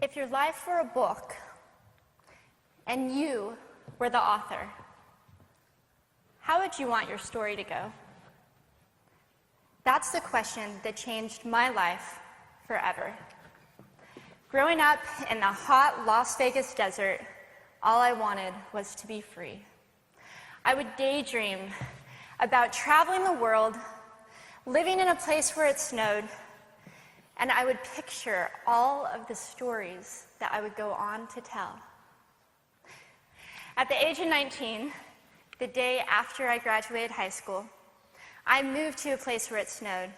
If your life were a book and you were the author, how would you want your story to go? That's the question that changed my life forever. Growing up in the hot Las Vegas desert, all I wanted was to be free. I would daydream about traveling the world, living in a place where it snowed, and I would picture all of the stories that I would go on to tell. At the age of 19, the day after I graduated high school, I moved to a place where it snowed,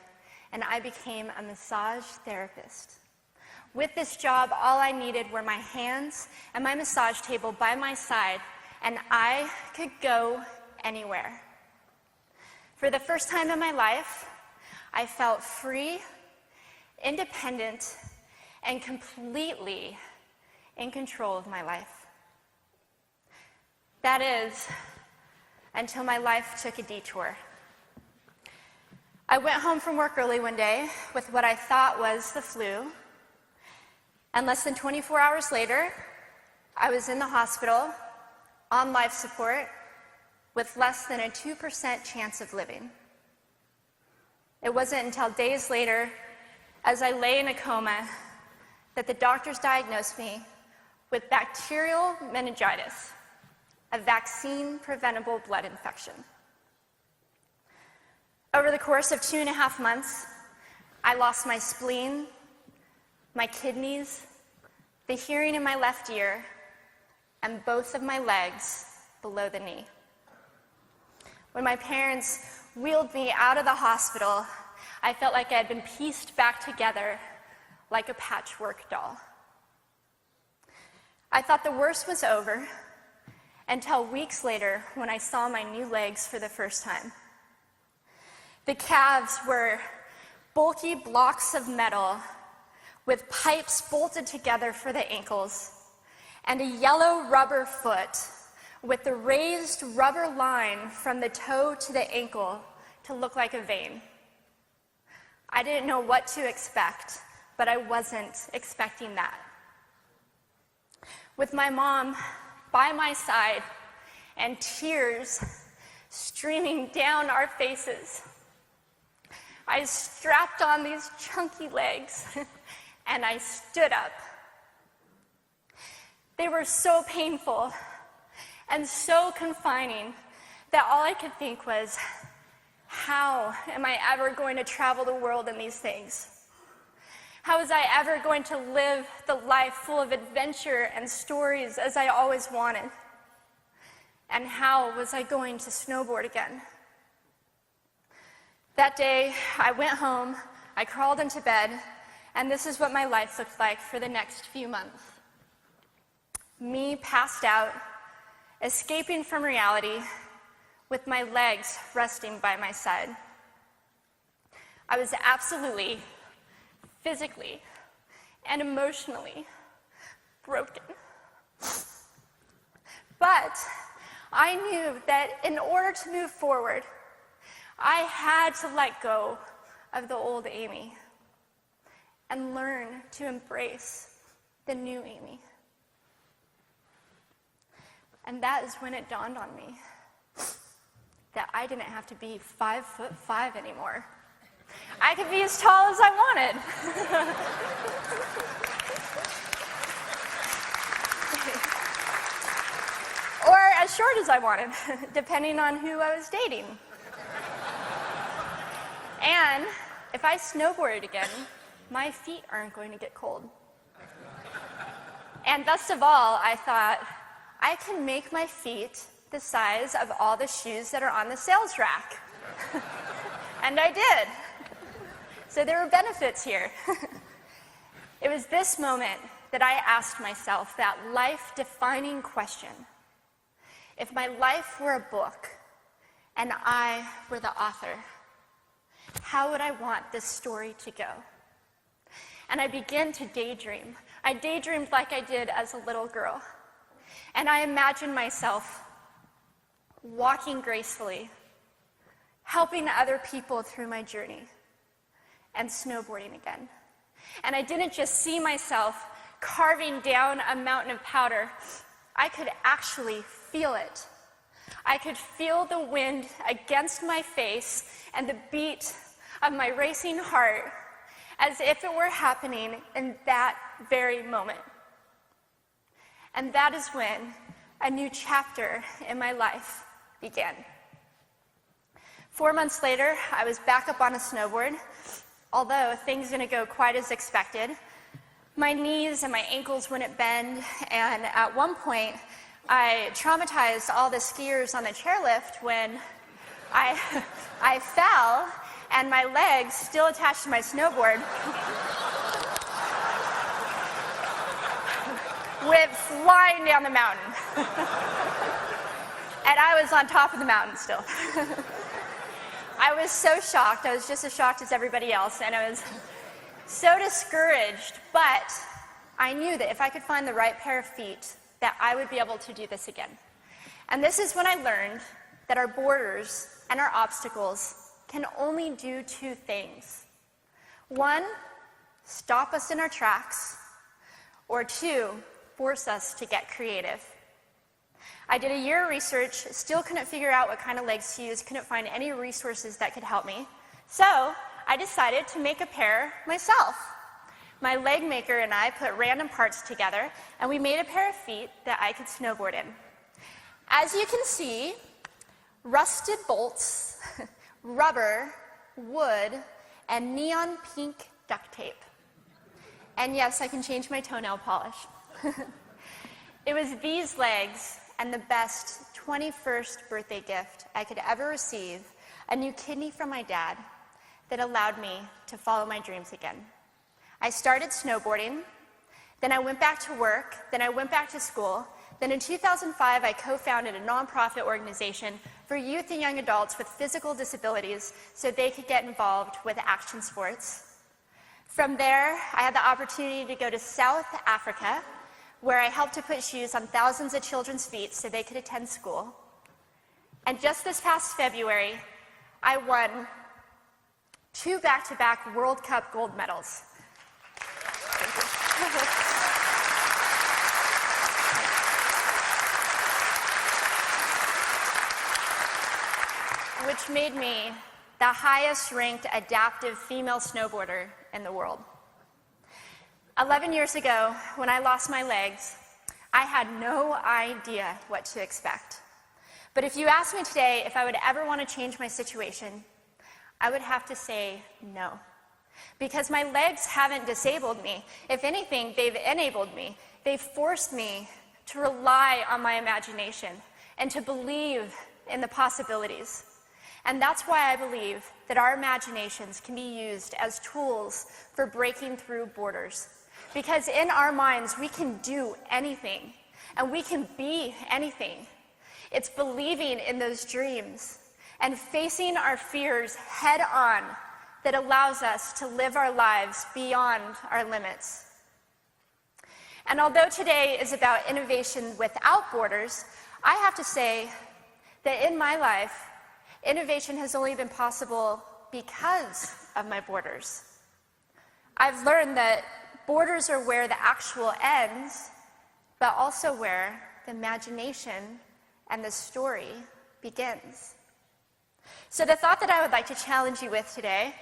and I became a massage therapist. With this job, all I needed were my hands and my massage table by my side, and I could go anywhere. For the first time in my life, I felt free, independent, and completely in control of my life. That is, until my life took a detour. I went home from work early one day with what I thought was the flu, and less than 24 hours later, I was in the hospital on life support with less than a 2% chance of living. It wasn't until days later, as I lay in a coma, that the doctors diagnosed me with bacterial meningitis, a vaccine-preventable blood infection. Over the course of 2.5 months, I lost my spleen, my kidneys, the hearing in my left ear, and both of my legs below the knee. When my parents wheeled me out of the hospital, I felt like I had been pieced back together like a patchwork doll. I thought the worst was over until weeks later when I saw my new legs for the first time. The calves were bulky blocks of metal with pipes bolted together for the ankles, and a yellow rubber foot with the raised rubber line from the toe to the ankle to look like a vein. I didn't know what to expect, but I wasn't expecting that. With my mom by my side and tears streaming down our faces, I strapped on these chunky legs and I stood up. They were so painful and so confining that all I could think was, how am I ever going to travel the world in these things? How was I ever going to live the life full of adventure and stories as I always wanted? And how was I going to snowboard again? That day, I went home, I crawled into bed, and this is what my life looked like for the next few months. Me passed out, escaping from reality, with my legs resting by my side. I was absolutely, physically, and emotionally broken. But I knew that in order to move forward, I had to let go of the old Amy and learn to embrace the new Amy. And that is when it dawned on me that I didn't have to be 5'5" anymore. I could be as tall as I wanted. Or as short as I wanted, depending on who I was dating. And if I snowboarded again, my feet aren't going to get cold. And best of all, I thought, I can make my feet the size of all the shoes that are on the sales rack. And I did. So there were benefits here. It was this moment that I asked myself that life-defining question. If my life were a book and I were the author, how would I want this story to go? And I began to daydream. I daydreamed like I did as a little girl. And I imagined myself walking gracefully, helping other people through my journey, and snowboarding again. And I didn't just see myself carving down a mountain of powder, I could actually feel it. I could feel the wind against my face and the beat of my racing heart as if it were happening in that very moment. And that is when a new chapter in my life began. 4 months later, I was back up on a snowboard. Although things didn't go quite as expected, my knees and my ankles wouldn't bend, and at one point, I traumatized all the skiers on the chairlift when I fell, and my legs, still attached to my snowboard, went flying down the mountain. And I was on top of the mountain still. I was so shocked. I was just as shocked as everybody else, and I was so discouraged, but I knew that if I could find the right pair of feet, that I would be able to do this again. And this is when I learned that our borders and our obstacles can only do two things. One, stop us in our tracks, or two, force us to get creative. I did a year of research, still couldn't figure out what kind of legs to use, couldn't find any resources that could help me. So I decided to make a pair myself. My leg maker and I put random parts together, and we made a pair of feet that I could snowboard in. As you can see, rusted bolts, rubber, wood, and neon pink duct tape. And yes, I can change my toenail polish. It was these legs and the best 21st birthday gift I could ever receive, a new kidney from my dad, that allowed me to follow my dreams again. I started snowboarding, then I went back to work, then I went back to school, then in 2005 I co-founded a nonprofit organization for youth and young adults with physical disabilities so they could get involved with action sports. From there, I had the opportunity to go to South Africa, where I helped to put shoes on thousands of children's feet so they could attend school. And just this past February, I won 2 back-to-back World Cup gold medals. Which made me the highest-ranked adaptive female snowboarder in the world. 11 years ago, when I lost my legs, I had no idea what to expect. But if you asked me today if I would ever want to change my situation, I would have to say no. Because my legs haven't disabled me. If anything, they've enabled me. They've forced me to rely on my imagination and to believe in the possibilities. And that's why I believe that our imaginations can be used as tools for breaking through borders. Because in our minds, we can do anything, and we can be anything. It's believing in those dreams and facing our fears head on that allows us to live our lives beyond our limits. And although today is about innovation without borders, I have to say that in my life, innovation has only been possible because of my borders. I've learned that borders are where the actual ends, but also where the imagination and the story begins. So the thought that I would like to challenge you with today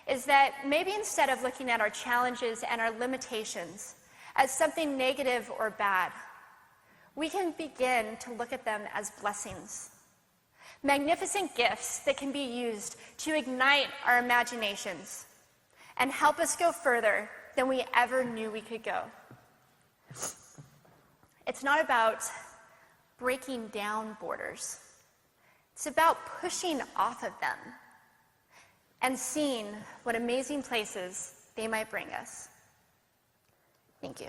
is that maybe instead of looking at our challenges and our limitations as something negative or bad, we can begin to look at them as blessings. Magnificent gifts that can be used to ignite our imaginations and help us go further than we ever knew we could go. It's not about breaking down borders. It's about pushing off of them and seeing what amazing places they might bring us. Thank you.